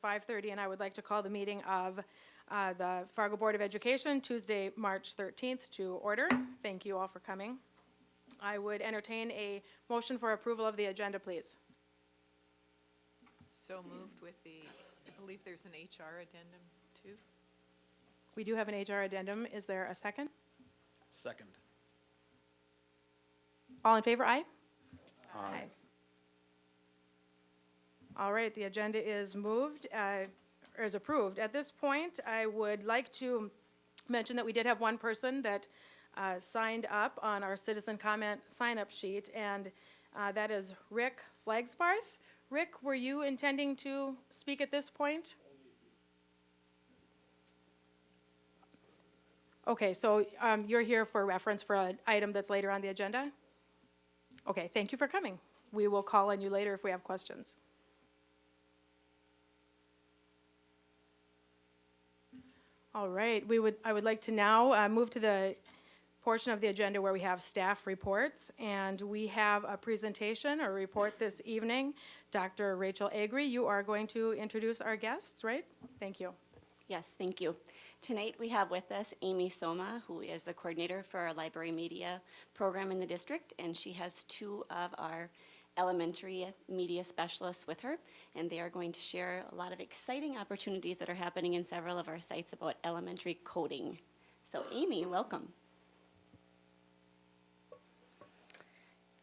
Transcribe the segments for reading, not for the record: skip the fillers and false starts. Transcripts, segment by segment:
5:30, and I would like to call the meeting of the Fargo Board of Education, Tuesday, March 13th, to order. Thank you all for coming. I would entertain a motion for approval of the agenda, please. So moved with the, I believe there's an HR addendum too. We do have an HR addendum. Is there a second? Second. All in favor, aye? Aye. All right, the agenda is moved, or is approved. At this point, I would like to mention that we did have one person that signed up on our citizen comment sign-up sheet, and that is Rick Flagsbarth. Rick, were you intending to speak at this point? Okay, so you're here for reference for an item that's later on the agenda? Okay, thank you for coming. We will call on you later if we have questions. All right, I would like to now move to the portion of the agenda where we have staff reports, and we have a presentation or report this evening. Dr. Rachel Agri, you are going to introduce our guests, right? Thank you. Yes, thank you. Tonight we have with us Amy Soma, who is the coordinator for our library media program in the district, and she has two of our elementary media specialists with her, and they are going to share a lot of exciting opportunities that are happening in several of our sites about elementary coding. So Amy, welcome.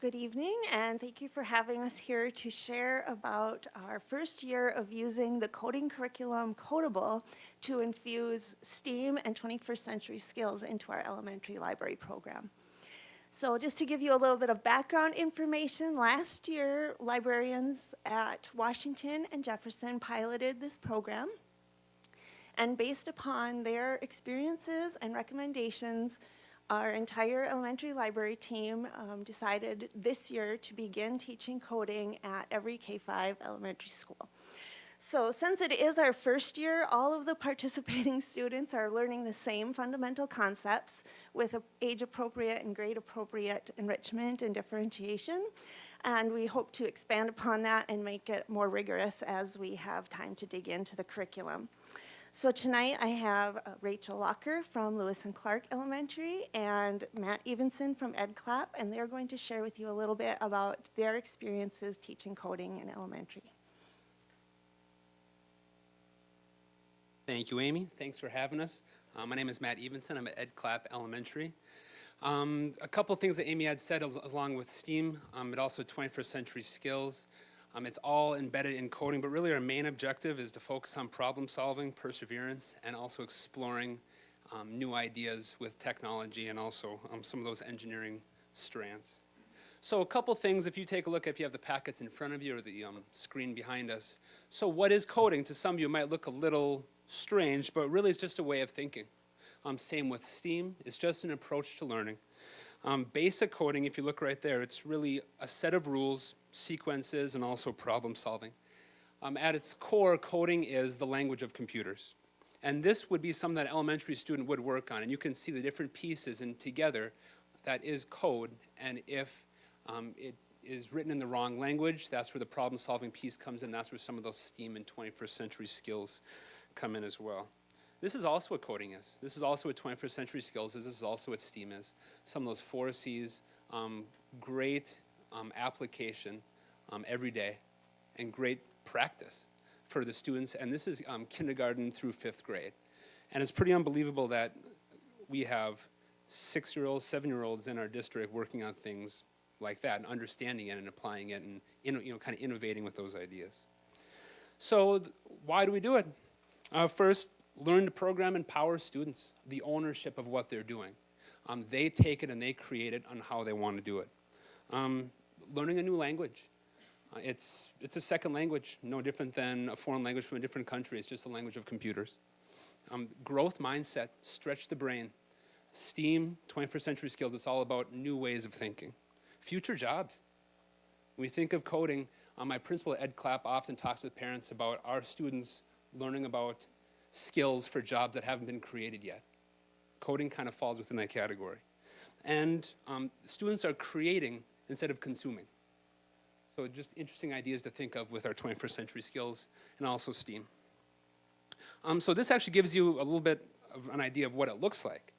Good evening, and thank you for having us here to share about our first year of using the coding curriculum Codable to infuse STEAM and 21st century skills into our elementary library program. So just to give you a little bit of background information, last year librarians at Washington and Jefferson piloted this program, and based upon their experiences and recommendations, our entire elementary library team decided this year to begin teaching coding at every K-5 elementary school. So since it is our first year, all of the participating students are learning the same fundamental concepts with age-appropriate and grade-appropriate enrichment and differentiation. And we hope to expand upon that and make it more rigorous as we have time to dig into the curriculum. So tonight I have Rachel Locker from Lewis and Clark Elementary and Matt Evenson from EdClap, and they're going to share with you a little bit about their experiences teaching coding in elementary. Thank you, Amy. Thanks for having us. My name is Matt Evenson. I'm at EdClap Elementary. A couple things that Amy had said along with STEAM, but also 21st century skills. It's all embedded in coding, but really our main objective is to focus on problem solving, perseverance, and also exploring new ideas with technology and also some of those engineering strands. So a couple things, if you take a look, if you have the packets in front of you or the screen behind us. So what is coding? To some of you it might look a little strange, but really it's just a way of thinking. Same with STEAM, it's just an approach to learning. Basic coding, if you look right there, it's really a set of rules, sequences, and also problem solving. At its core, coding is the language of computers. And this would be something that an elementary student would work on, and you can see the different pieces, and together that is code, and if it is written in the wrong language, that's where the problem solving piece comes in, that's where some of those STEAM and 21st century skills come in as well. This is also what coding is. This is also what 21st century skills is. This is also what STEAM is. Some of those 4 C's, great application every day, and great practice for the students. And this is kindergarten through 5th grade. And it's pretty unbelievable that we have 6-year-olds, 7-year-olds in our district working on things like that and understanding it and applying it and kind of innovating with those ideas. So why do we do it? First, learn to program empower students, the ownership of what they're doing. They take it and they create it on how they want to do it. Learning a new language. It's a second language, no different than a foreign language from a different country. It's just a language of computers. Growth mindset, stretch the brain. STEAM, 21st century skills, it's all about new ways of thinking. Future jobs. When we think of coding, my principal at EdClap often talks with parents about our students learning about skills for jobs that haven't been created yet. Coding kind of falls within that category. And students are creating instead of consuming. So just interesting ideas to think of with our 21st century skills and also STEAM. So this actually gives you a little bit of an idea of what it looks like.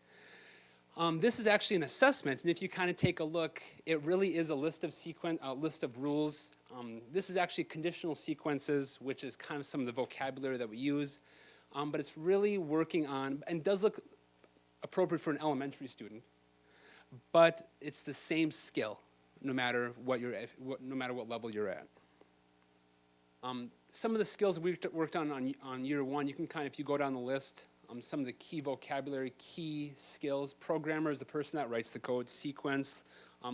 This is actually an assessment, and if you kind of take a look, it really is a list of rules. This is actually conditional sequences, which is kind of some of the vocabulary that we use, but it's really working on, and does look appropriate for an elementary student, but it's the same skill, no matter what level you're at. Some of the skills we worked on year one, you can kind of, if you go down the list, some of the key vocabulary, key skills. Programmer is the person that writes the code. Sequence,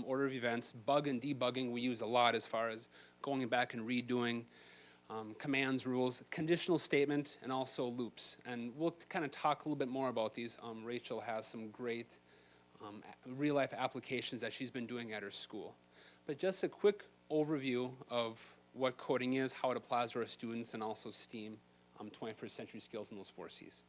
order of events. Bug and debugging we use a lot as far as going back and redoing commands, rules. Conditional statement, and also loops. And we'll kind of talk a little bit more about these. Rachel has some great real-life applications that she's been doing at her school. But just a quick overview of what coding is, how it applies to our students, and also STEAM, 21st century skills in those 4 C's.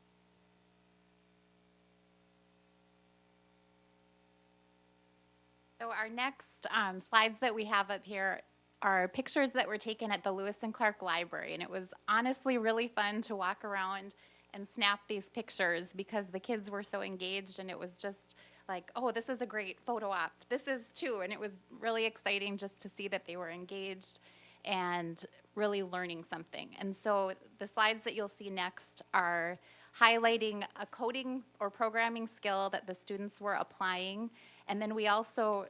So our next slides that we have up here are pictures that were taken at the Lewis and Clark Library, and it was honestly really fun to walk around and snap these pictures because the kids were so engaged, and it was just like, oh, this is a great photo op. This is too, and it was really exciting just to see that they were engaged and really learning something. And so the slides that you'll see next are highlighting a coding or programming skill that the students were applying. And then we also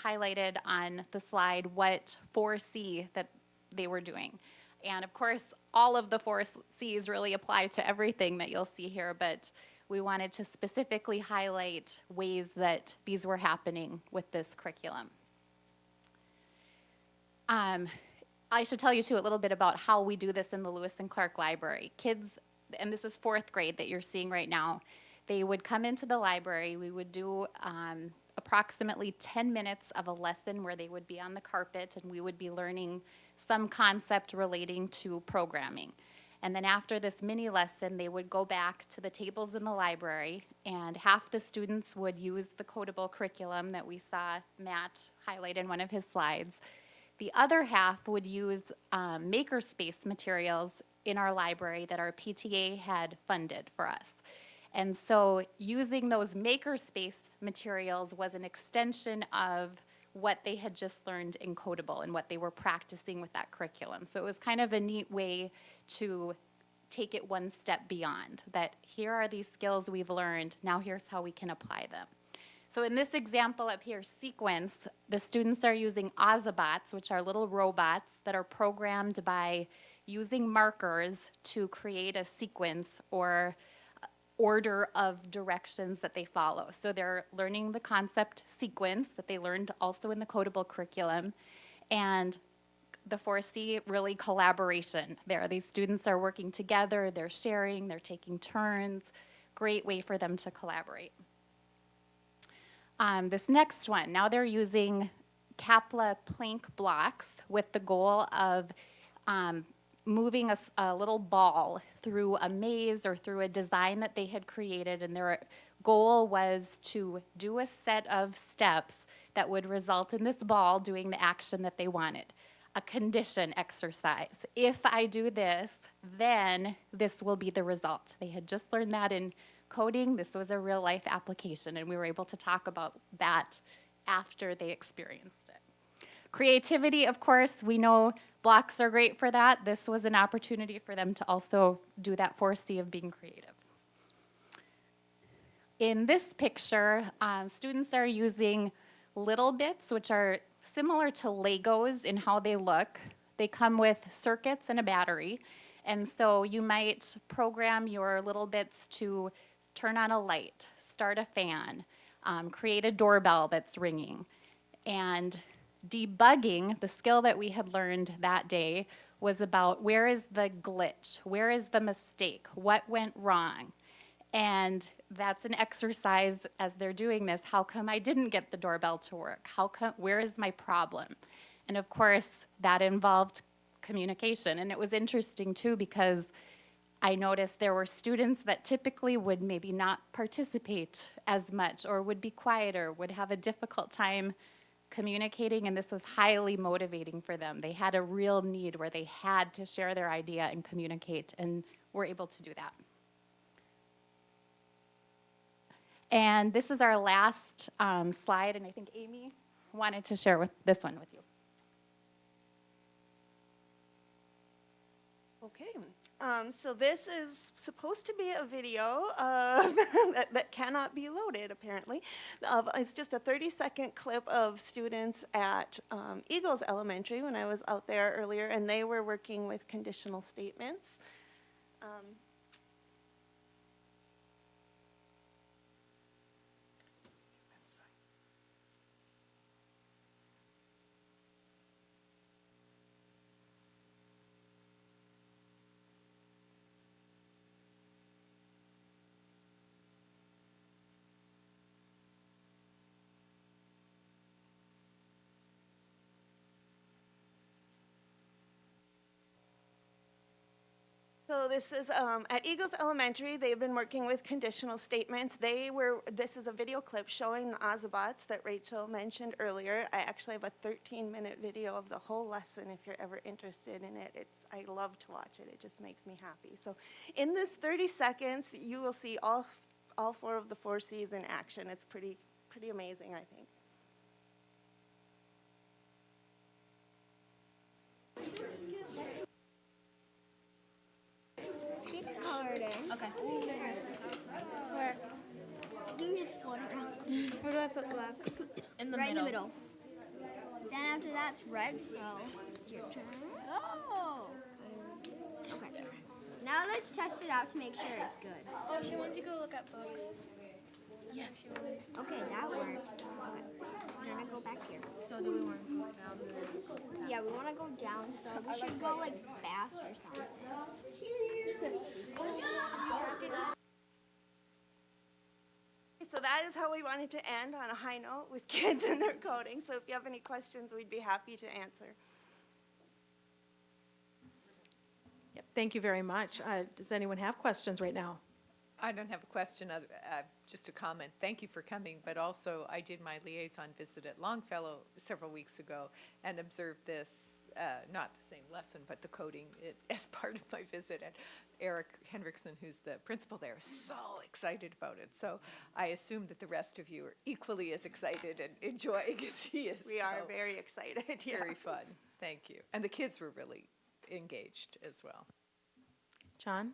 highlighted on the slide what 4C that they were doing. And of course, all of the 4 C's really apply to everything that you'll see here, but we wanted to specifically highlight ways that these were happening with this curriculum. I should tell you too a little bit about how we do this in the Lewis and Clark Library. Kids, and this is 4th grade that you're seeing right now, they would come into the library. We would do approximately 10 minutes of a lesson where they would be on the carpet and we would be learning some concept relating to programming. And then after this mini lesson, they would go back to the tables in the library, and half the students would use the codable curriculum that we saw Matt highlight in one of his slides. The other half would use makerspace materials in our library that our PTA had funded for us. And so using those makerspace materials was an extension of what they had just learned in Codable and what they were practicing with that curriculum. So it was kind of a neat way to take it one step beyond, that here are these skills we've learned, now here's how we can apply them. So in this example up here, sequence, the students are using Ozobots, which are little robots that are programmed by using markers to create a sequence or order of directions that they follow. So they're learning the concept sequence that they learned also in the Codable curriculum, and the 4C, really collaboration there. These students are working together, they're sharing, they're taking turns. Great way for them to collaborate. This next one, now they're using Kapla plank blocks with the goal of moving a little ball through a maze or through a design that they had created, and their goal was to do a set of steps that would result in this ball doing the action that they wanted. A condition exercise. If I do this, then this will be the result. They had just learned that in coding. This was a real life application, and we were able to talk about that after they experienced it. Creativity, of course, we know blocks are great for that. This was an opportunity for them to also do that 4C of being creative. In this picture, students are using little bits, which are similar to Legos in how they look. They come with circuits and a battery. And so you might program your little bits to turn on a light, start a fan, create a doorbell that's ringing. And debugging, the skill that we had learned that day, was about where is the glitch? Where is the mistake? What went wrong? And that's an exercise as they're doing this. How come I didn't get the doorbell to work? Where is my problem? And of course, that involved communication. And it was interesting too, because I noticed there were students that typically would maybe not participate as much or would be quieter, would have a difficult time communicating, and this was highly motivating for them. They had a real need where they had to share their idea and communicate, and were able to do that. And this is our last slide, and I think Amy wanted to share this one with you. Okay, so this is supposed to be a video that cannot be loaded, apparently. It's just a 30-second clip of students at Eagles Elementary when I was out there earlier, and they were working with conditional statements. So this is at Eagles Elementary. They've been working with conditional statements. This is a video clip showing the Ozobots that Rachel mentioned earlier. I actually have a 13-minute video of the whole lesson if you're ever interested in it. I love to watch it. It just makes me happy. So in this 30 seconds, you will see all 4 of the 4 C's in action. It's pretty amazing, I think. Okay. Where? You can just float around. Where do I put black? In the middle. Then after that's red, so it's your turn. Oh! Okay. Now let's test it out to make sure it's good. Oh, she wants to go look at books. Yes. Okay, that works. Okay. We're gonna go back here. So do we want to go down there? Yeah, we want to go down, so we should go like fast or something. So that is how we wanted to end, on a high note with kids and their coding. So if you have any questions, we'd be happy to answer. Yep, thank you very much. Does anyone have questions right now? I don't have a question, just a comment. Thank you for coming, but also I did my liaison visit at Longfellow several weeks ago and observed this, not the same lesson, but the coding as part of my visit. And Eric Hendrickson, who's the principal there, is so excited about it. So I assume that the rest of you are equally as excited and enjoying as he is. We are So very excited. Yeah. very fun. Thank you. And the kids were really engaged as well. John?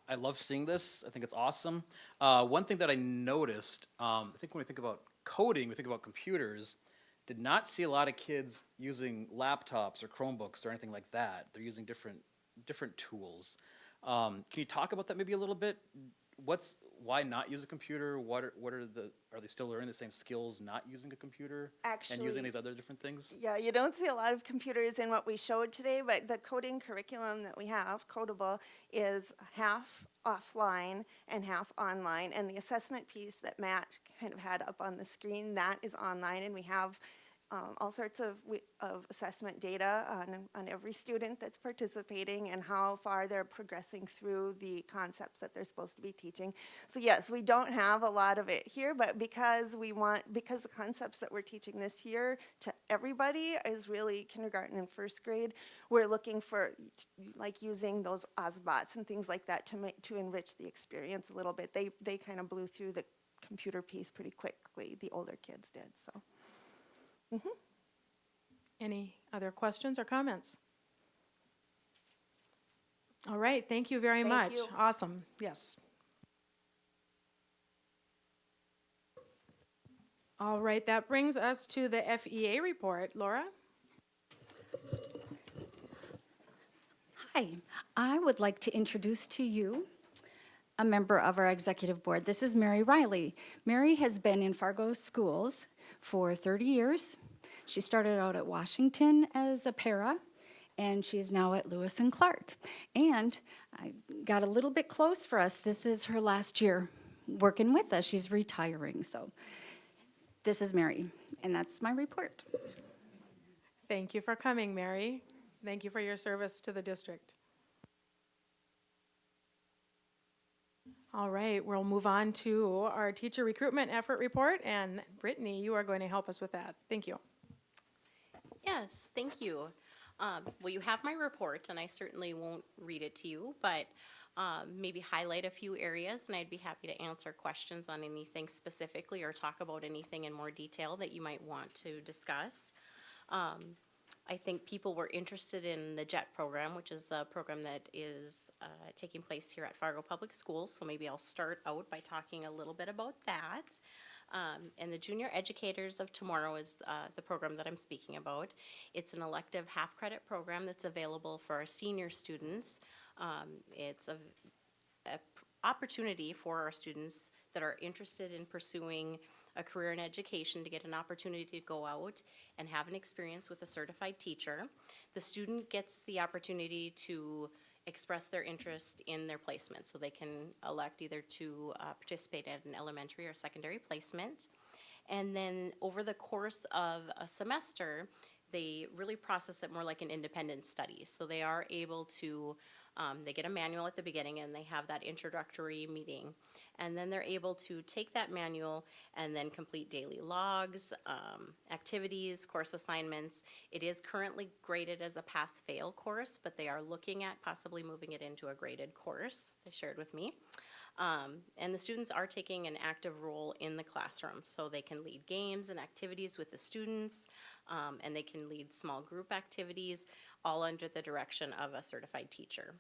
I love seeing this. I think it's awesome. One thing that I noticed, I think when we think about coding, we think about computers, did not see a lot of kids using laptops or Chromebooks or anything like that. They're using different tools. Can you talk about that maybe a little bit? Why not use a computer? Are they still learning the same skills not using a computer and using these other different things? Yeah, you don't see a lot of computers in what we showed today, but the coding curriculum that we have, Codable, is half offline and half online. And the assessment piece that Matt kind of had up on the screen, that is online, and we have all sorts of assessment data on every student that's participating and how far they're progressing through the concepts that they're supposed to be teaching. So yes, we don't have a lot of it here, but because the concepts that we're teaching this year to everybody is really kindergarten and first grade, we're looking for like using those Ozobots and things like that to enrich the experience a little bit. They kind of blew through the computer piece pretty quickly, the older kids did, so. Mm-hmm. Any other questions or comments? All right, thank you very much. Thank you. Awesome, yes. All right, that brings us to the FEA report. Laura? Hi, I would like to introduce to you a member of our executive board. This is Mary Riley. Mary has been in Fargo schools for 30 years. She started out at Washington as a para, and she's now at Lewis and Clark. And I got a little bit close for us. This is her last year working with us. She's retiring, so this is Mary, and that's my report. Thank you for coming, Mary. Thank you for your service to the district. All right, we'll move on to our teacher recruitment effort report, and Brittany, you are going to help us with that. Thank you. Yes, thank you. Well, you have my report, and I certainly won't read it to you, but maybe highlight a few areas, and I'd be happy to answer questions on anything specifically or talk about anything in more detail that you might want to discuss. I think people were interested in the JET program, which is a program that is taking place here at Fargo Public Schools, so maybe I'll start out by talking a little bit about that. And the Junior Educators of Tomorrow is the program that I'm speaking about. It's an elective half-credit program that's available for our senior students. It's a opportunity for our students that are interested in pursuing a career in education to get an opportunity to go out and have an experience with a certified teacher. The student gets the opportunity to express their interest in their placement, so they can elect either to participate at an elementary or secondary placement. And then over the course of a semester, they really process it more like an independent study. So they are able to, they get a manual at the beginning and they have that introductory meeting. And then they're able to take that manual and then complete daily logs, activities, course assignments. It is currently graded as a pass-fail course, but they are looking at possibly moving it into a graded course, they shared with me. And the students are taking an active role in the classroom, so they can lead games and activities with the students, and they can lead small group activities, all under the direction of a certified teacher.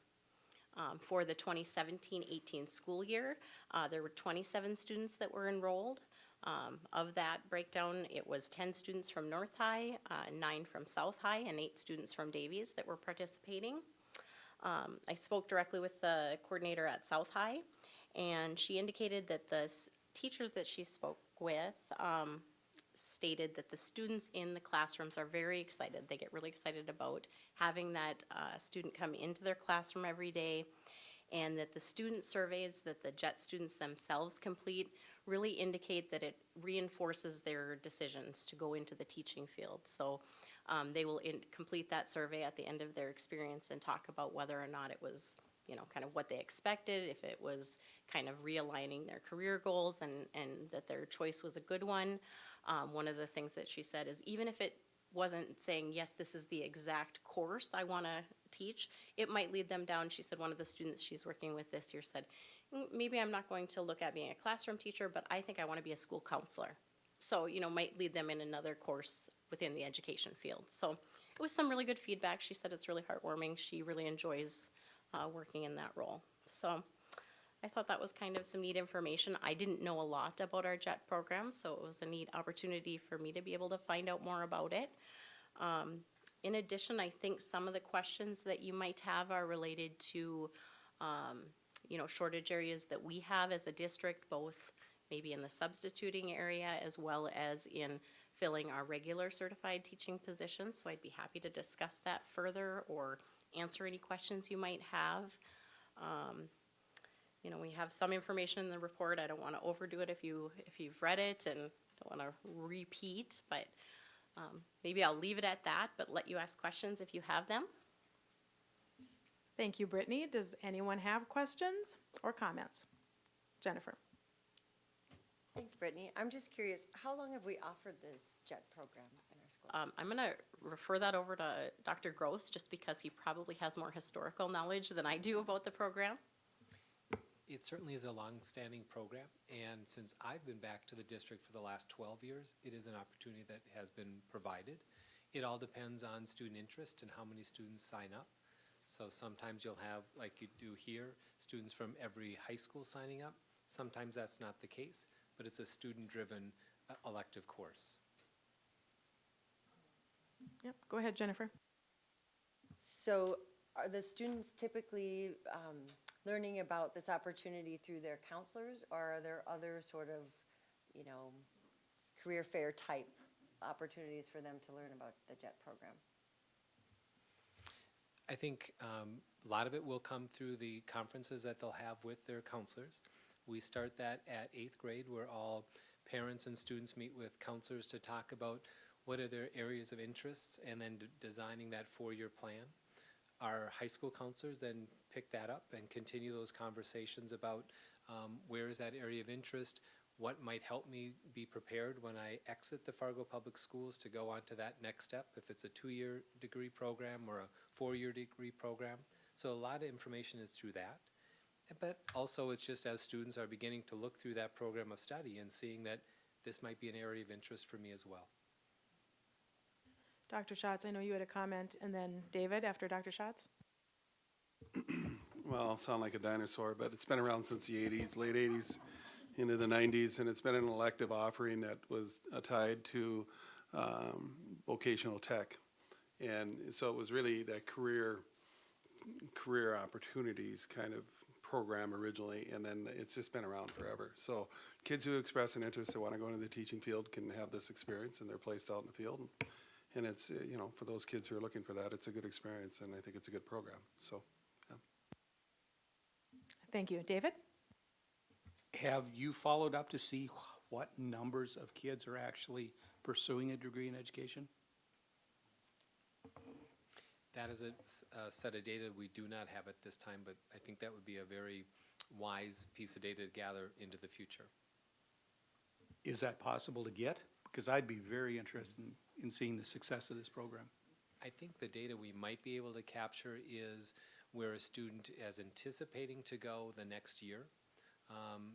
For the 2017-18 school year, there were 27 students that were enrolled. Of that breakdown, it was 10 students from North High, 9 from South High, and 8 students from Davies that were participating. I spoke directly with the coordinator at South High, and she indicated that the teachers that she spoke with stated that the students in the classrooms are very excited. They get really excited about having that student come into their classroom every day, and that the student surveys that the JET students themselves complete really indicate that it reinforces their decisions to go into the teaching field. So they will complete that survey at the end of their experience and talk about whether or not it was, you know, kind of what they expected, if it was kind of realigning their career goals, and that their choice was a good one. One of the things that she said is, even if it wasn't saying, yes, this is the exact course I want to teach, it might lead them down. She said one of the students she's working with this year said, maybe I'm not going to look at being a classroom teacher, but I think I want to be a school counselor. So, you know, might lead them in another course within the education field. So it was some really good feedback. She said it's really heartwarming. She really enjoys working in that role. So I thought that was kind of some neat information. I didn't know a lot about our JET program, so it was a neat opportunity for me to be able to find out more about it. In addition, I think some of the questions that you might have are related to, you know, shortage areas that we have as a district, both maybe in the substituting area as well as in filling our regular certified teaching positions. So I'd be happy to discuss that further or answer any questions you might have. You know, we have some information in the report. I don't want to overdo it if you've read it, and don't want to repeat, but maybe I'll leave it at that, but let you ask questions if you have them. Thank you, Brittany. Does anyone have questions or comments? Jennifer. Thanks, Brittany. I'm just curious, how long have we offered this JET program in our school? I'm going to refer that over to Dr. Gross, just because he probably has more historical knowledge than I do about the program. It certainly is a long-standing program, and since I've been back to the district for the last 12 years, it is an opportunity that has been provided. It all depends on student interest and how many students sign up. So sometimes you'll have, like you do here, students from every high school signing up. Sometimes that's not the case, but it's a student-driven elective course. Yep, go ahead, Jennifer. So are the students typically learning about this opportunity through their counselors, or are there other sort of, you know, career fair type opportunities for them to learn about the JET program? I think a lot of it will come through the conferences that they'll have with their counselors. We start that at 8th grade, where all parents and students meet with counselors to talk about what are their areas of interest, and then designing that 4-year plan. Our high school counselors then pick that up and continue those conversations about where is that area of interest, what might help me be prepared when I exit the Fargo Public Schools to go on to that next step, if it's a 2-year degree program or a 4-year degree program. So a lot of information is through that. But also, it's just as students are beginning to look through that program of study and seeing that this might be an area of interest for me as well. Dr. Schatz, I know you had a comment, and then David after Dr. Schatz. Well, I'll sound like a dinosaur, but it's been around since the 80s, late 80s into the 90s, and it's been an elective offering that was tied to vocational tech. And so it was really that career opportunities kind of program originally, and then it's just been around forever. So kids who express an interest that want to go into the teaching field can have this experience, and they're placed out in the field. And it's, you know, for those kids who are looking for that, it's a good experience, and I think it's a good program. So, yeah. Thank you. David? Have you followed up to see what numbers of kids are actually pursuing a degree in education? That is a set of data we do not have at this time, but I think that would be a very wise piece of data to gather into the future. Is that possible to get? Because I'd be very interested in seeing the success of this program. I think the data we might be able to capture is where a student is anticipating to go the next year,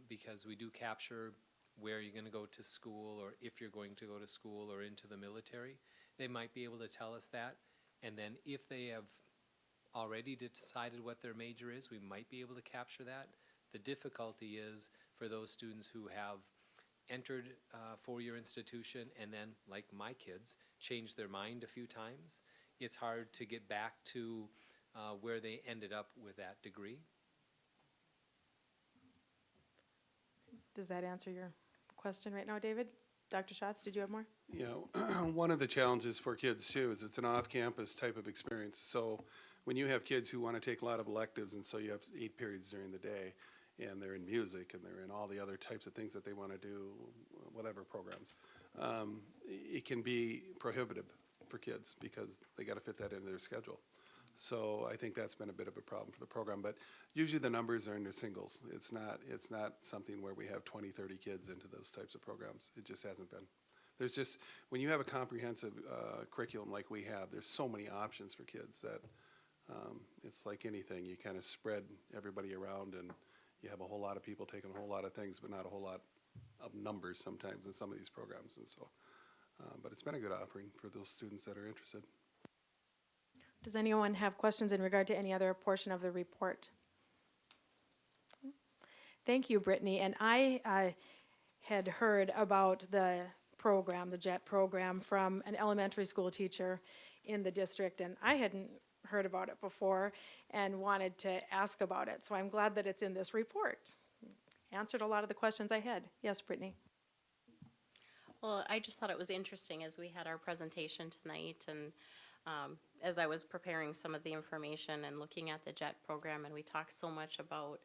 because we do capture where you're going to go to school, or if you're going to go to school or into the military. They might be able to tell us that. And then if they have already decided what their major is, we might be able to capture that. The difficulty is for those students who have entered a four-year institution and then, like my kids, changed their mind a few times. It's hard to get back to where they ended up with that degree. Does that answer your question right now, David? Dr. Schatz, did you have more? Yeah, one of the challenges for kids too is it's an off-campus type of experience. So when you have kids who want to take a lot of electives, and so you have 8 periods during the day, and they're in music and they're in all the other types of things that they want to do, whatever programs, it can be prohibitive for kids because they got to fit that into their schedule. So I think that's been a bit of a problem for the program, but usually the numbers are in the singles. It's not something where we have 20, 30 kids into those types of programs. It just hasn't been. There's just, when you have a comprehensive curriculum like we have, there's so many options for kids that it's like anything. You kind of spread everybody around and you have a whole lot of people taking a whole lot of things, but not a whole lot of numbers sometimes in some of these programs. And so, but it's been a good offering for those students that are interested. Does anyone have questions in regard to any other portion of the report? Thank you, Brittany. And I had heard about the program, the JET program, from an elementary school teacher in the district, and I hadn't heard about it before and wanted to ask about it. So I'm glad that it's in this report. Answered a lot of the questions I had. Yes, Brittany? Well, I just thought it was interesting as we had our presentation tonight, and as I was preparing some of the information and looking at the JET program, and we talked so much about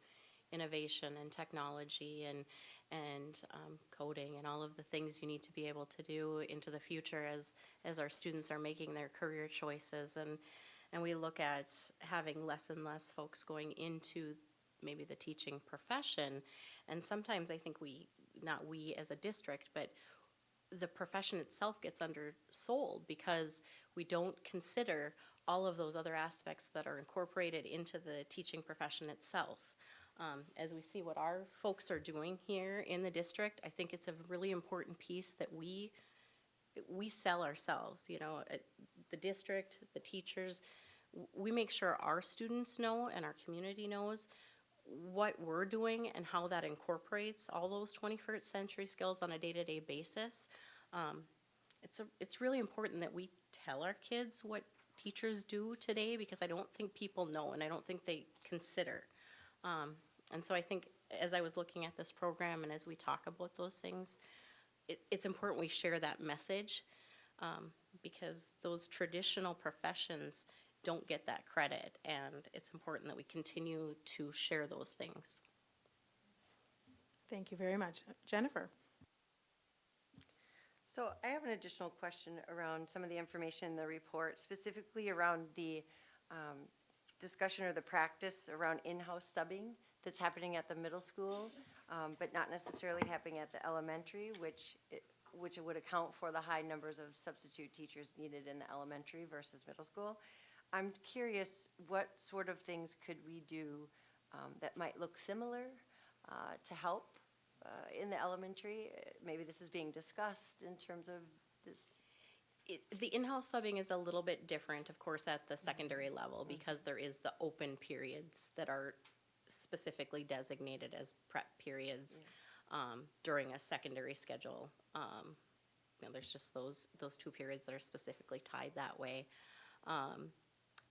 innovation and technology and coding and all of the things you need to be able to do into the future as our students are making their career choices, and we look at having less and less folks going into maybe the teaching profession, and sometimes I think not we as a district, but the profession itself gets undersold because we don't consider all of those other aspects that are incorporated into the teaching profession itself. As we see what our folks are doing here in the district, I think it's a really important piece that we sell ourselves, you know, the district, the teachers. We make sure our students know and our community knows what we're doing and how that incorporates all those 21st century skills on a day-to-day basis. It's really important that we tell our kids what teachers do today, because I don't think people know and I don't think they consider. And so I think as I was looking at this program and as we talk about those things, it's important we share that message, because those traditional professions don't get that credit, and it's important that we continue to share those things. Thank you very much. Jennifer? So I have an additional question around some of the information in the report, specifically around the discussion or the practice around in-house subbing that's happening at the middle school, but not necessarily happening at the elementary, which would account for the high numbers of substitute teachers needed in the elementary versus middle school. I'm curious, what sort of things could we do that might look similar to help in the elementary? Maybe this is being discussed in terms of this. The in-house subbing is a little bit different, of course, at the secondary level because there is the open periods that are specifically designated as prep periods during a secondary schedule. There's just those 2 periods that are specifically tied that way.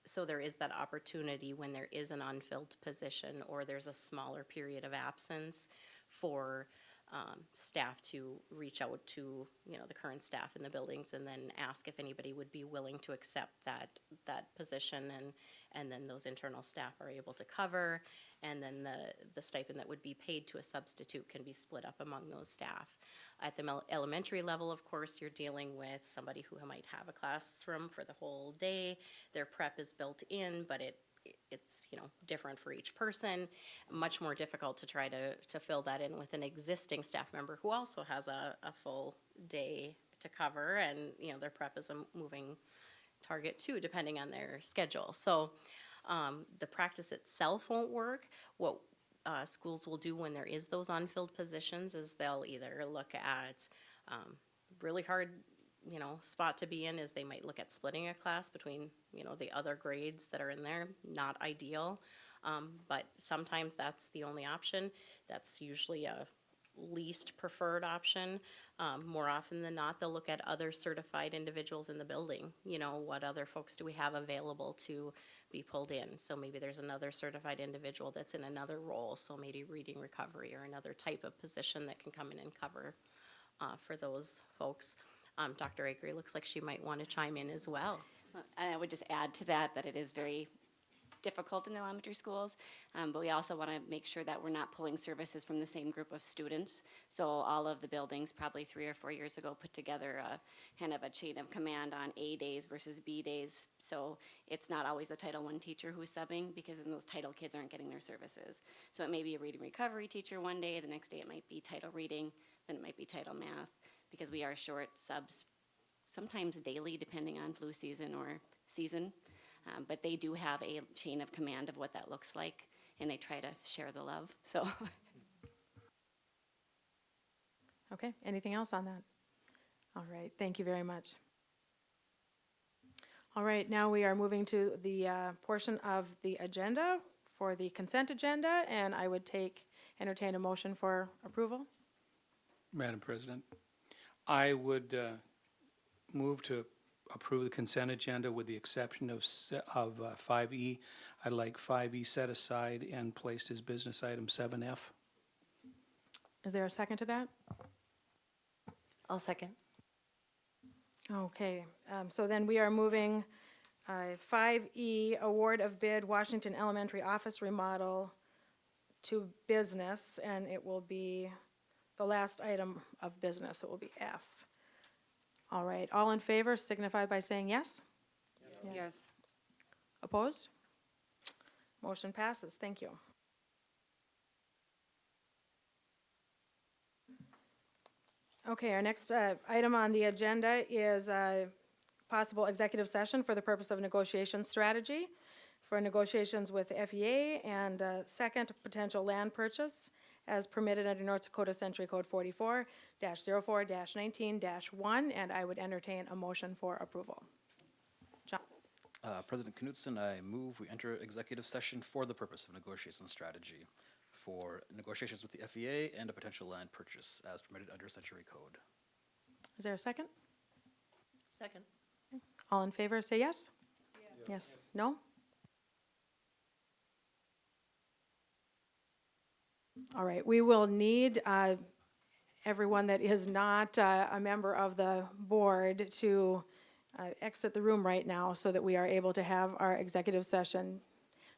So there is that opportunity when there is an unfilled position or there's a smaller period of absence for staff to reach out to, the current staff in the buildings and then ask if anybody would be willing to accept that position, and then those internal staff are able to cover, and then the stipend that would be paid to a substitute can be split up among those staff. At the elementary level, of course, you're dealing with somebody who might have a classroom for the whole day. Their prep is built in, but it's different for each person. Much more difficult to try to fill that in with an existing staff member who also has a full day to cover, and their prep is a moving target too, depending on their schedule. So the practice itself won't work. What schools will do when there is those unfilled positions is they'll either look at really hard spot to be in is they might look at splitting a class between the other grades that are in there. Not ideal, but sometimes that's the only option. That's usually a least preferred option. More often than not, they'll look at other certified individuals in the building. What other folks do we have available to be pulled in? So maybe there's another certified individual that's in another role, so maybe reading recovery or another type of position that can come in and cover for those folks. Dr. Akery looks like she might want to chime in as well. I would just add to that it is very difficult in the elementary schools, but we also want to make sure that we're not pulling services from the same group of students. So all of the buildings probably 3 or 4 years ago put together a kind of a chain of command on A days versus B days. So it's not always the Title I teacher who's subbing, because then those title kids aren't getting their services. So it may be a reading recovery teacher one day, the next day it might be title reading, then it might be title math, because we are short subs sometimes daily depending on flu season or season. But they do have a chain of command of what that looks like, and they try to share the love. So, Okay, anything else on that? All right, thank you very much. All right, now we are moving to the portion of the agenda for the consent agenda, and I would entertain a motion for approval. Madam President, I would move to approve the consent agenda with the exception of 5E. I'd like 5E set aside and placed as business item 7F. Is there a second to that? I'll second. Okay, so then we are moving 5E, award of bid Washington Elementary Office Remodel to business, and it will be the last item of business. It will be F. All right, all in favor signify by saying yes. Yes. Opposed? Motion passes. Thank you. Okay, our next item on the agenda is possible executive session for the purpose of negotiation strategy for negotiations with FEA, and second, potential land purchase as permitted under North Dakota Century Code 44-04-19-1, and I would entertain a motion for approval. John? President Knutson, I move we enter executive session for the purpose of negotiation strategy for negotiations with the FEA and a potential land purchase as permitted under Century Code. Is there a second? Second. All in favor, say yes? Yes. No? All right, we will need everyone that is not a member of the board to exit the room right now so that we are able to have our executive session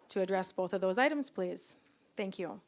to address both of those items, please. Thank you.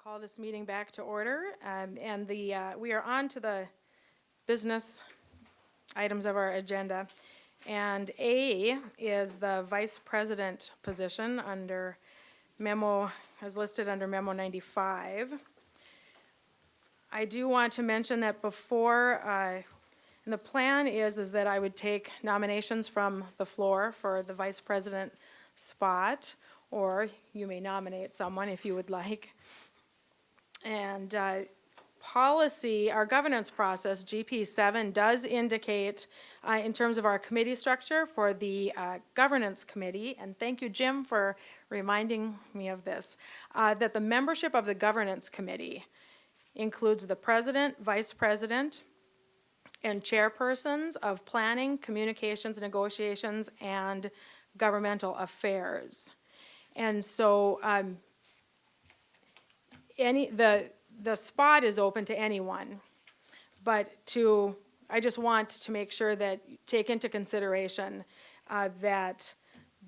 Call this meeting back to order, and we are on to the business items of our agenda. And A is the vice president position under memo, as listed under memo 95. I do want to mention that before, and the plan is that I would take nominations from the floor for the vice president spot, or you may nominate someone if you would like. And policy, our governance process, GP7, does indicate in terms of our committee structure for the governance committee, and thank you, Jim, for reminding me of this, that the membership of the governance committee includes the president, vice president, and chairpersons of planning, communications, negotiations, and governmental affairs. And so the spot is open to anyone, but I just want to make sure that you take into consideration that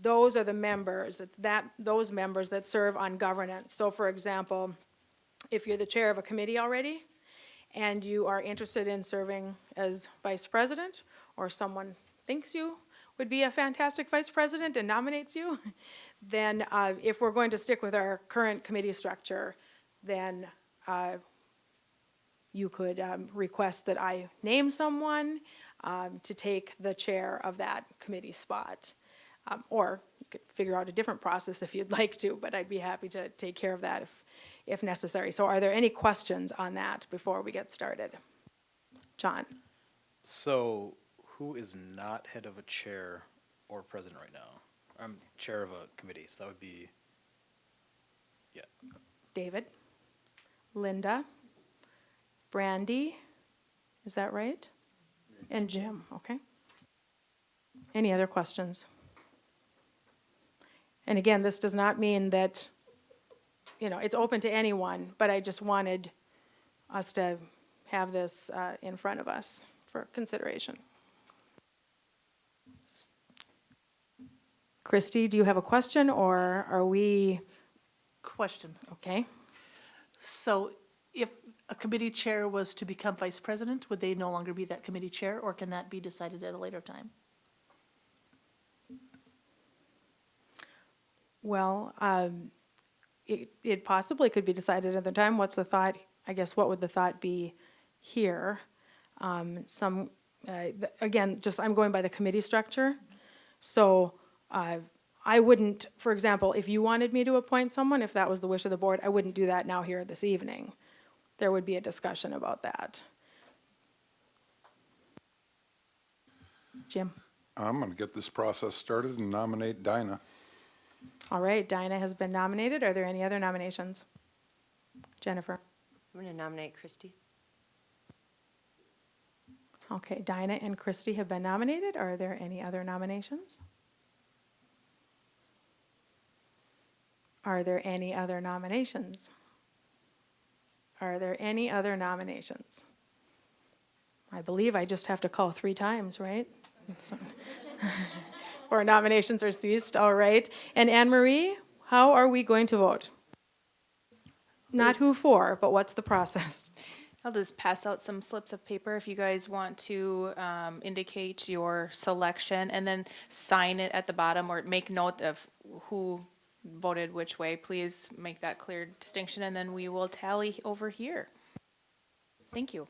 those are the members, those members that serve on governance. So for example, if you're the chair of a committee already and you are interested in serving as vice president, or someone thinks you would be a fantastic vice president and nominates you, then if we're going to stick with our current committee structure, then you could request that I name someone to take the chair of that committee spot. Or you could figure out a different process if you'd like to, but I'd be happy to take care of that if necessary. So are there any questions on that before we get started? John? So who is not head of a chair or president right now? I'm chair of a committee, so that would be, yeah. David? Linda? Brandy? Is that right? And Jim, okay. Any other questions? And again, this does not mean that, it's open to anyone, but I just wanted us to have this in front of us for consideration. Christy, do you have a question, or are we? Question. Okay. So if a committee chair was to become vice president, would they no longer be that committee chair, or can that be decided at a later time? Well, it possibly could be decided at the time. What's the thought? I guess what would the thought be here? Again, just I'm going by the committee structure. So I wouldn't, for example, if you wanted me to appoint someone, if that was the wish of the board, I wouldn't do that now here this evening. There would be a discussion about that. Jim? I'm going to get this process started and nominate Dinah. All right, Dinah has been nominated. Are there any other nominations? Jennifer? I'm going to nominate Christy. Okay, Dinah and Christy have been nominated. Are there any other nominations? Are there any other nominations? Are there any other nominations? I believe I just have to call 3 times, right? So or nominations are ceased, all right. And Anne Marie, how are we going to vote? Not who for, but what's the process? I'll just pass out some slips of paper if you guys want to indicate your selection, and then sign it at the bottom, or make note of who voted which way. Please make that clear distinction, and then we will tally over here. Thank you.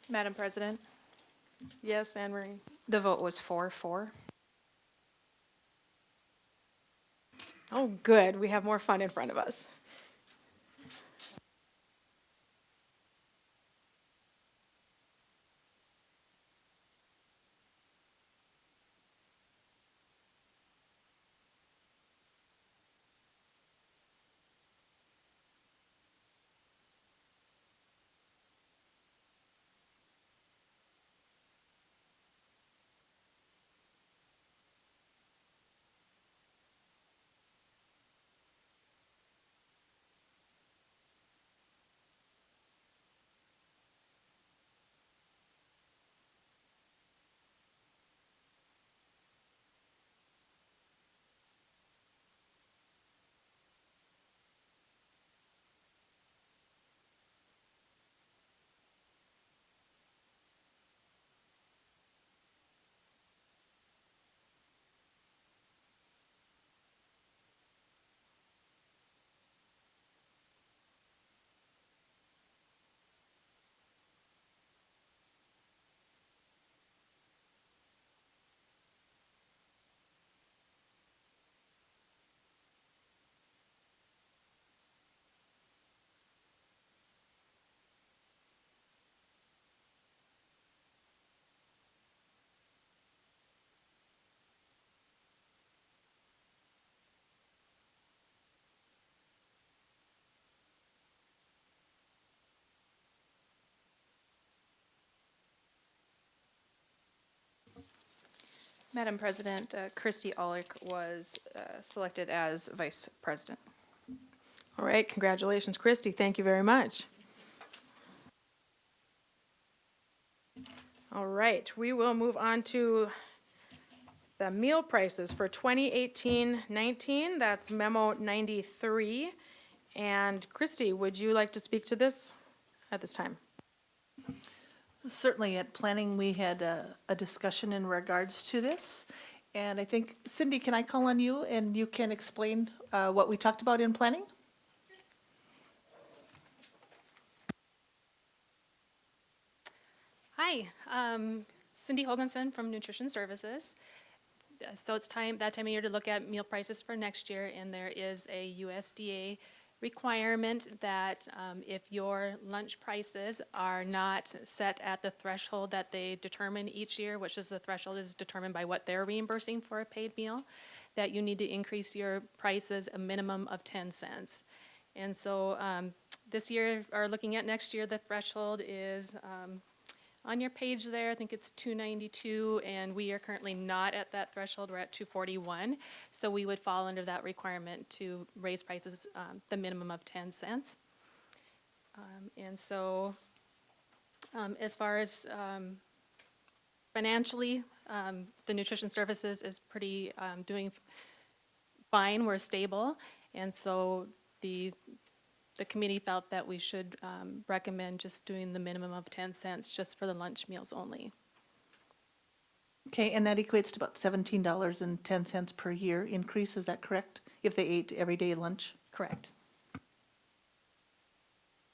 Madam President, Yes, Anne Marie? the vote was 4-4. Oh, good, we have more fun in front of us. Madam President, Christy Ulrich was selected as Vice President. All right, congratulations, Christy, thank you very much. All right, we will move on to the meal prices for 2018-19. That's memo 93. And Christy, would you like to speak to this at this time? Certainly at planning, we had a discussion in regards to this. And I think, Cindy, can I call on you and you can explain what we talked about in planning? Hi, Cindy Hoganson from Nutrition Services. So it's that time of year to look at meal prices for next year, and there is a USDA requirement that if your lunch prices are not set at the threshold that they determine each year, which is the threshold is determined by what they're reimbursing for a paid meal, that you need to increase your prices a minimum of 10 cents. And so this year, or looking at next year, the threshold is on your page there, I think it's $2.92, and we are currently not at that threshold. We're at $2.41, so we would fall under that requirement to raise prices the minimum of 10 cents. And so, as far as financially, the nutrition services is pretty doing fine. We're stable, and so the committee felt that we should recommend just doing the minimum of 10 cents just for the lunch meals only. Okay, and that equates to about $17.10 per year increase, is that correct? If they ate everyday lunch? Correct.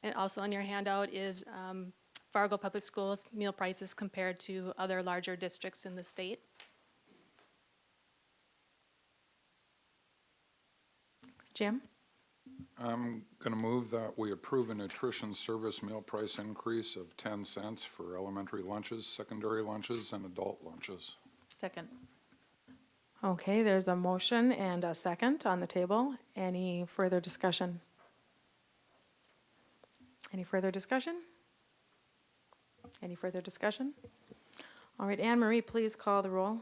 And also on your handout is Fargo Public Schools meal prices compared to other larger districts in the state. Jim? I'm going to move that we approve a nutrition service meal price increase of 10 cents for elementary lunches, secondary lunches, and adult lunches. Second. Okay, there's a motion and a second on the table. Any further discussion? Any further discussion? Any further discussion? All right, Anne Marie, please call the roll.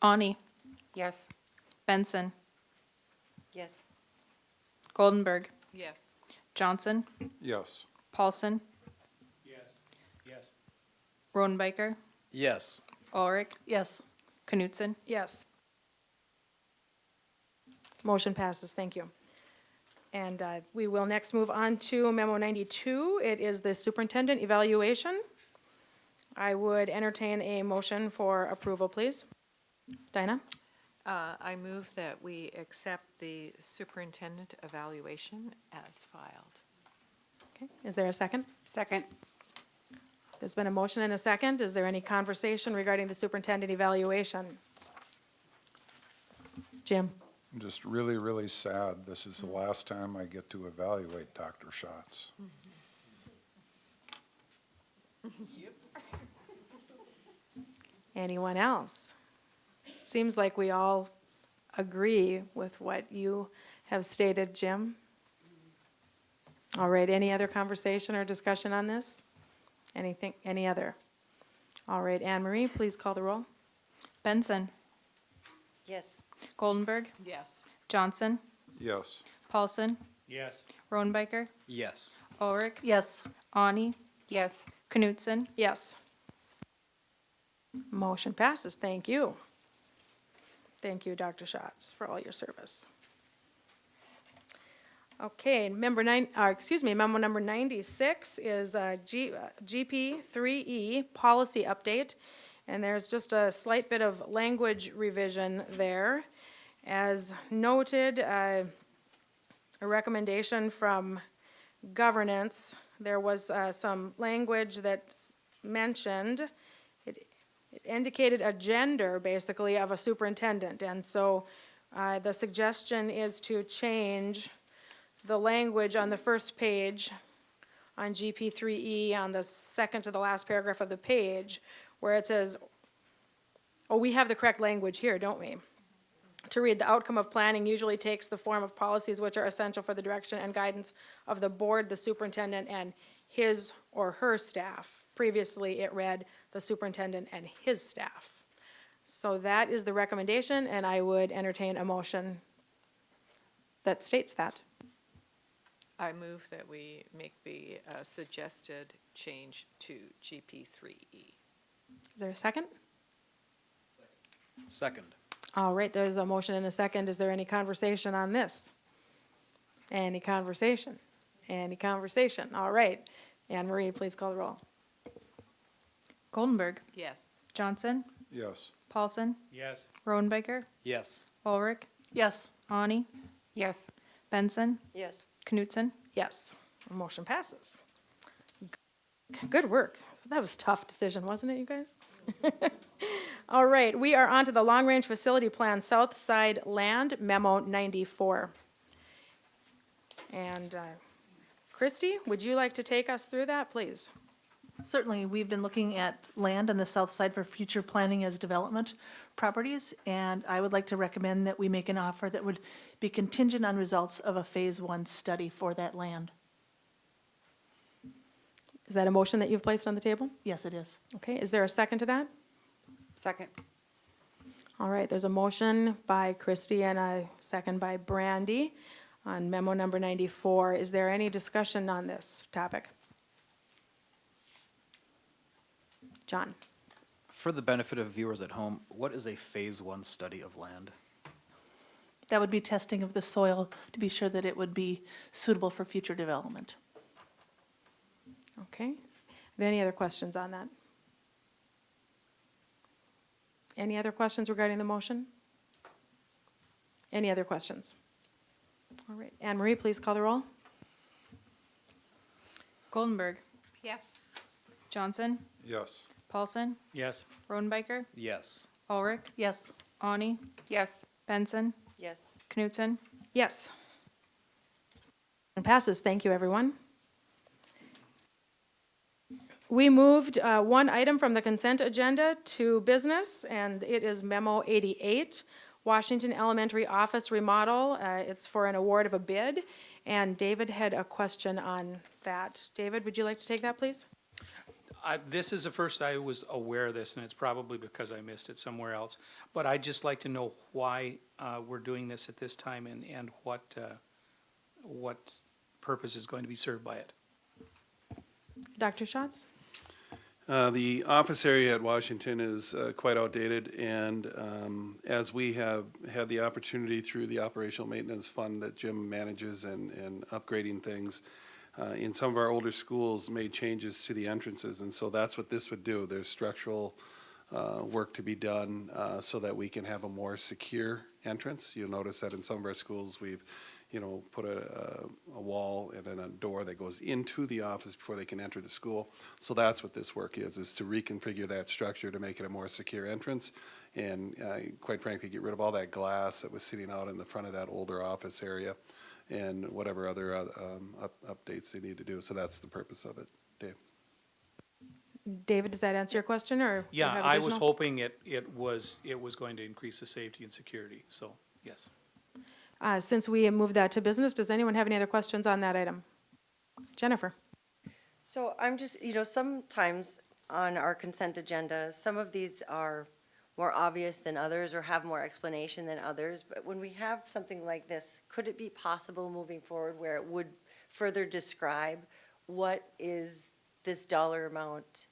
Ani, Yes. Benson, Yes. Goldenberg, Yeah. Johnson, Yes. Paulson, Yes. Yes. Rodenbiker, Yes. Ulrich, Yes. Knutson. Yes. Motion passes, thank you. And we will next move on to memo 92. It is the superintendent evaluation. I would entertain a motion for approval, please. Dinah? I move that we accept the superintendent evaluation as filed. Okay, is there a second? Second. There's been a motion and a second. Is there any conversation regarding the superintendent evaluation? Jim? I'm just really, really sad. This is the last time I get to evaluate Dr. Schatz. Anyone else? Seems like we all agree with what you have stated, Jim. All right, any other conversation or discussion on this? Anything, any other? All right, Anne Marie, please call the roll. Benson. Yes. Goldenberg. Yes. Johnson. Yes. Paulson. Yes. Rodenbacher. Yes. Ulrich. Yes. Ani. Yes. Knutson. Yes. Motion passes. Thank you. Thank you, Dr. Schatz, for all your service. Okay, memo number 96 is GP 3E policy update. And there's just a slight bit of language revision there. As noted, a recommendation from governance, there was some language that's mentioned. It indicated a gender, basically, of a superintendent. And so the suggestion is to change the language on the first page on GP3E on the second to the last paragraph of the page, where it says, oh, we have the correct language here, don't we? To read, the outcome of planning usually takes the form of policies which are essential for the direction and guidance of the board, the superintendent, and his or her staff. Previously, it read the superintendent and his staff. So that is the recommendation, and I would entertain a motion that states that. I move that we make the suggested change to GP3E. Is there a second? Second. All right, there's a motion and a second. Is there any conversation on this? Any conversation? Any conversation? All right. Anne Marie, please call the roll. Goldenberg. Yes. Johnson. Yes. Paulson. Yes. Rodenbacher. Yes. Ulrich. Yes. Ani. Yes. Benson. Yes. Knutson. Yes. Motion passes. Good work. That was a tough decision, wasn't it, you guys? All right, we are on to the long-range facility plan, South Side Land, Memo 94. And Christy, would you like to take us through that, please? Certainly, we've been looking at land on the south side for future planning as development properties, and I would like to recommend that we make an offer that would be contingent on results of a Phase 1 study for that land. Is that a motion that you've placed on the table? Yes, it is. Okay, is there a second to that? Second. All right, there's a motion by Christy and a second by Brandy on memo number 94. Is there any discussion on this topic? John? For the benefit of viewers at home, what is a Phase 1 study of land? That would be testing of the soil to be sure that it would be suitable for future development. Okay. Are there any other questions on that? Any other questions regarding the motion? Any other questions? All right, Anne Marie, please call the roll. Goldenberg. Yes. Johnson. Yes. Paulson. Yes. Rodenbacher. Yes. Ulrich. Yes. Ani. Yes. Benson. Yes. Knutson. Yes. And passes. Thank you, everyone. We moved one item from the consent agenda to business, and it is Memo 88, Washington Elementary Office Remodel. It's for an award of a bid, and David had a question on that. David, would you like to take that, please? This is the first I was aware of this, and it's probably because I missed it somewhere else. But I'd just like to know why we're doing this at this time and what purpose is going to be served by it. Dr. Schatz? The office area at Washington is quite outdated, and as we have had the opportunity through the operational maintenance fund that Jim manages and upgrading things, in some of our older schools made changes to the entrances, and so that's what this would do. There's structural work to be done so that we can have a more secure entrance. You'll notice that in some of our schools we've put a wall and then a door that goes goes into the office before they can enter the school. So that's what this work is to reconfigure that structure to make it a more secure entrance and quite frankly, get rid of all that glass that was sitting out in the front of that older office area and whatever other updates they need to do. So that's the purpose of it, Dave. David, does that answer your question, or? do you Yeah, have I was additional? hoping it was going to increase the safety and security, so, yes. Since we moved that to business, does anyone have any other questions on that item? Jennifer? So I'm just, sometimes on our consent agenda, some of these are more obvious than others or have more explanation than others. But when we have something like this, could it be possible moving forward where it would further describe what is this dollar amount,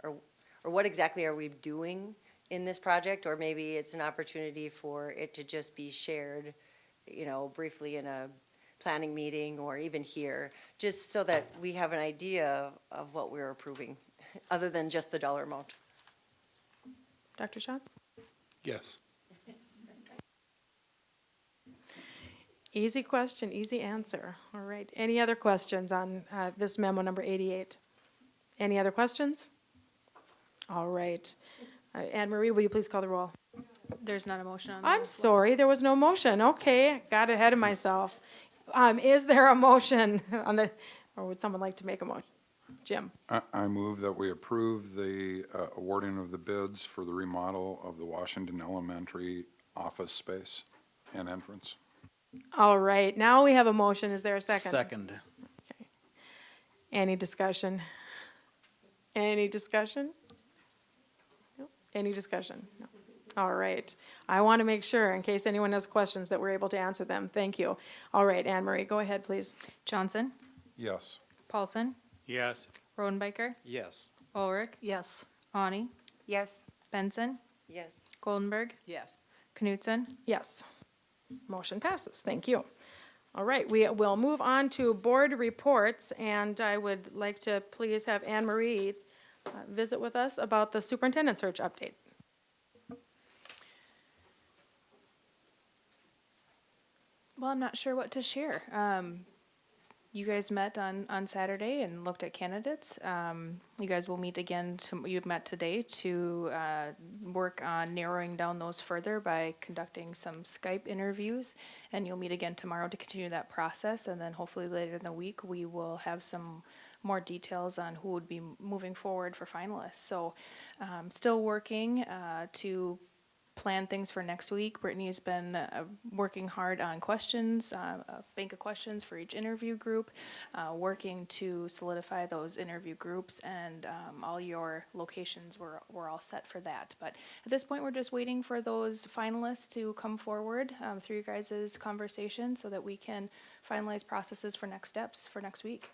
or what exactly are we doing in this project? Or maybe it's an opportunity for it to just be shared, briefly in a planning meeting or even here, just so that we have an idea of what we're approving, other than just the dollar amount. Dr. Schatz? Yes. Easy question, easy answer. All right. Any other questions on this memo number 88? Any other questions? All right. Anne Marie, will you please call the roll? There's not a motion on I'm sorry, there was no motion. Okay, got ahead of myself. Is there a motion on the, or would someone like to make a motion? Jim? I move that we approve the awarding of the bids for the remodel of the Washington Elementary office space and entrance. All right, now we have a motion. Is there a second? Second. Okay. Any discussion? Any discussion? No? Any discussion? No. All right. I want to make sure, in case anyone has questions, that we're able to answer them. Thank you. All right, Anne Marie, go ahead, please. Johnson? Yes. Paulson? Yes. Rodenbiker? Yes. Ulrich? Yes. Ani? Yes. Benson? Yes. Goldenberg? Yes. Knutson? Yes. Motion passes. Thank you. All right, we will move on to board reports, and I would like to please have Anne Marie visit with us about the superintendent search update. Well, I'm not sure what to share. You guys met on Saturday and looked at candidates. You guys will meet again, you've met today to work on narrowing down those further by conducting some Skype interviews. And you'll meet again tomorrow to continue that process. And then hopefully later in the week, we will have some more details on who would be moving forward for finalists. So still working to plan things for next week. Brittany's been working hard on questions, a bank of questions for each interview group, working to solidify those interview groups, and all your locations were all set for that. But at this point, we're just waiting for those finalists to come forward through your guys' conversation so that we can finalize processes for next steps for next week.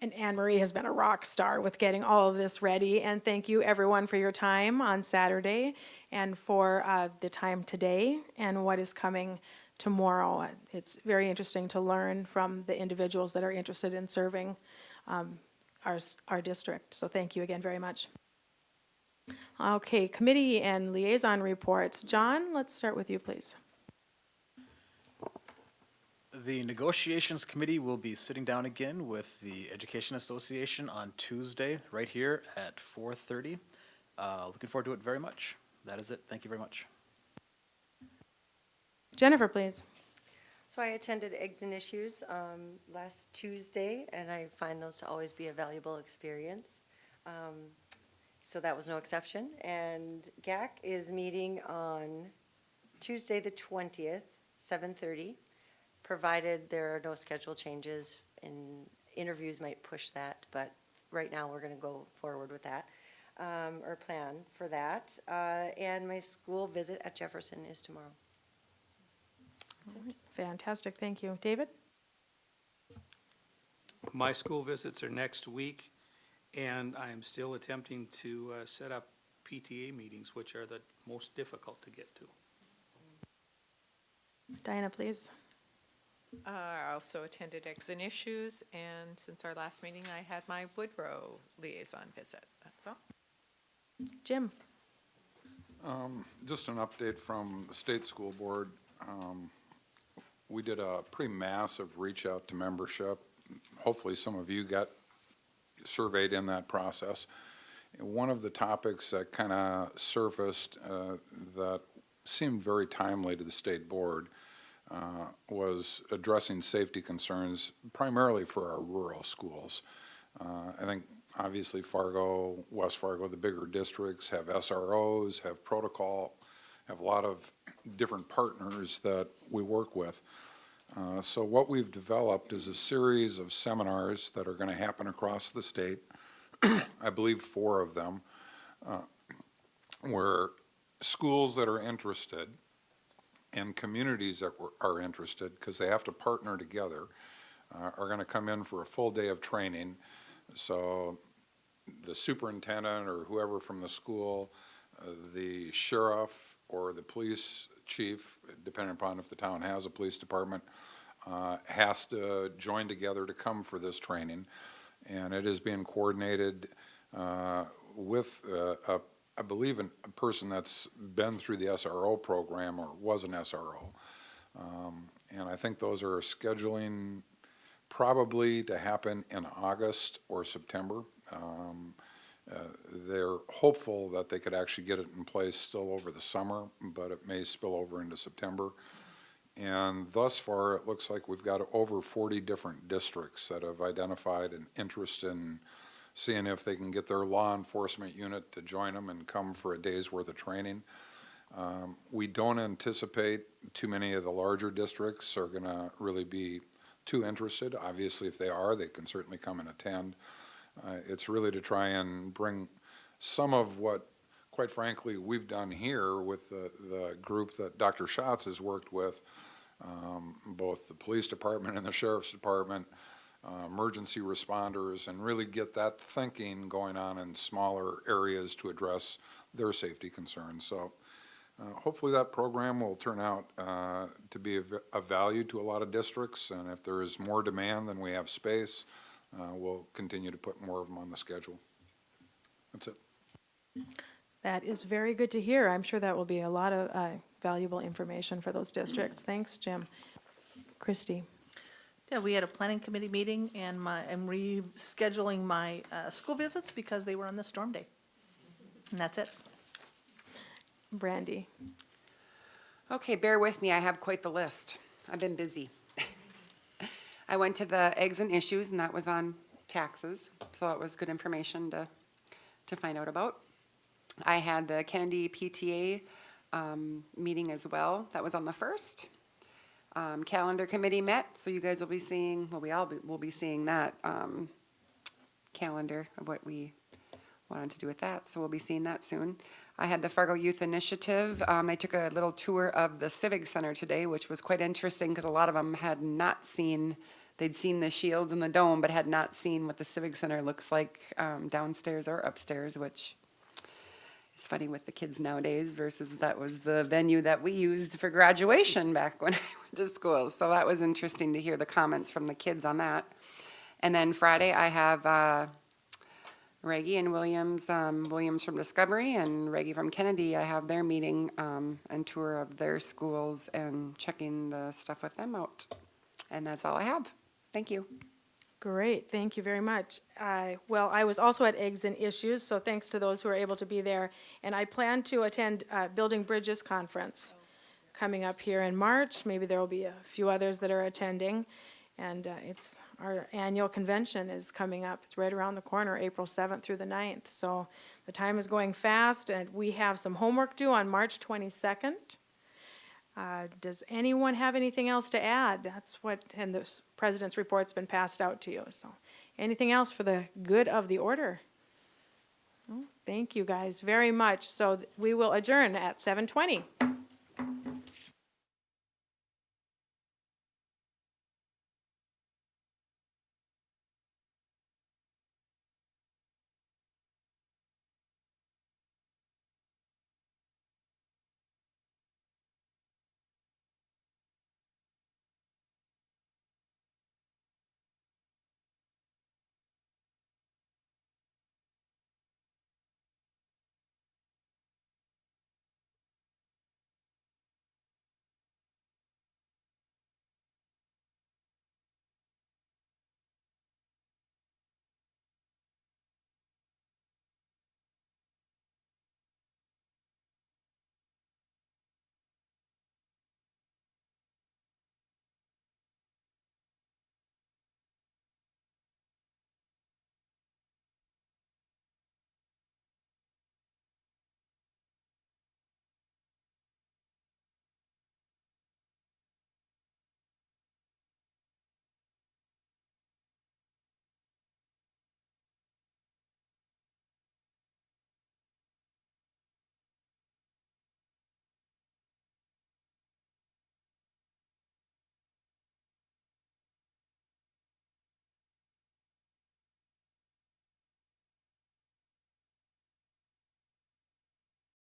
And Anne Marie has been a rock star with getting all of this ready. And thank you, everyone, for your time on Saturday and for the time today and what is coming tomorrow. It's very interesting to learn from the individuals that are interested in serving our district. So thank you again very much. Okay, committee and liaison reports. John, let's start with you, please. The negotiations committee will be sitting down again with the Education Association on Tuesday, right here at 4:30. Looking forward to it very much. That is it. Thank you very much. Jennifer, please. So I attended Eggs and Issues last Tuesday, and I find those to always be a valuable experience. So that was no exception. And GAC is meeting on Tuesday, the 20th, 7:30. Provided there are no schedule changes, and interviews might push that, but right now we're going to go forward with that, or plan for that. And my school visit at Jefferson is tomorrow. That's it. Fantastic, thank you. David? My school visits are next week, and I am still attempting to set up PTA meetings, which are the most difficult to get to. Diana, please. I also attended Eggs and Issues, and since our last meeting, I had my Woodrow liaison visit. That's all. Jim? Just an update from the state school board. We did a pretty massive reach out to membership hopefully some of you got surveyed in that process. One of the topics that kind of surfaced that seemed very timely to the state board was addressing safety concerns primarily for our rural schools. I think obviously Fargo, West Fargo, the bigger districts have SROs, have protocol, have a lot of different partners that we work with. So what we've developed is a series of seminars that are going to happen across the state, I believe 4 of them, where schools that are interested and communities that are interested, because they have to partner together, are going to come in for a full day of training. So the superintendent or whoever from the school, the sheriff or the police chief, depending upon if the town has a police department, has to join together to come for this training. And it is being coordinated with, I believe, a person that's been through the SRO program or was an SRO. And I think those are scheduling probably to happen in August or September. They're hopeful that they could actually get it in place still over the summer, but it may spill over into September. And thus far, it looks like we've got over 40 different districts that have identified an interest in seeing if they can get their law enforcement unit to join them and come for a day's worth of training. We don't anticipate too many of the larger districts are going to really be too interested. Obviously, if they are, they can certainly come and attend. It's really to try and bring some of what, quite frankly, we've done here with the group that Dr. Schatz has worked with, both the police department and the sheriff's department, emergency responders, and really get that thinking going on in smaller areas to address their safety concerns. So hopefully that program will turn out to be of value to a lot of districts, and if there is more demand than we have space, we'll continue to put more of them on the schedule. That's it. That is very good to hear. I'm sure that will be a lot of valuable information for those districts. Thanks, Jim. Christy. Yeah, we had a planning committee meeting, and I'm rescheduling my school visits because they were on the storm day. And that's it. Brandy. Okay, bear with me. I have quite the list. I've been busy. I went to the eggs and issues, and that was on taxes, so that was good information to find out about. I had the Kennedy PTA meeting as well. That was on the 1st. Calendar committee met, so you guys will be seeing, well, we'll be seeing that calendar of what we wanted to do with that, so we'll be seeing that soon. I had the Fargo Youth Initiative. They took a little tour of the Civic Center today, which was quite interesting because a lot of them had not seen, they'd seen the shields and the dome, but had not seen what the Civic Center looks like downstairs or upstairs, which is funny with the kids nowadays versus that was the venue that we used for graduation back when I went to school. So that was interesting to hear the comments from the kids on that. And then Friday I have Reggie and Williams, Williams from Discovery and Reggie from Kennedy. I have their meeting and tour of their schools and checking the stuff with them out. And that's all I have. Thank you. Great, thank you very much. Well, I was also at Eggs and Issues, so thanks to those who were able to be there. And I plan to attend Building Bridges Conference coming up here in March. Maybe there will be a few others that are attending. And it's our annual convention is coming up. It's right around the corner, April 7th through the 9th. So the time is going fast, and we have some homework due on March 22nd. Does anyone have anything else to add? That's what, and the president's report's been passed out to you. So anything else for the good of the order? Oh, thank you guys very much. So we will adjourn at 7:20.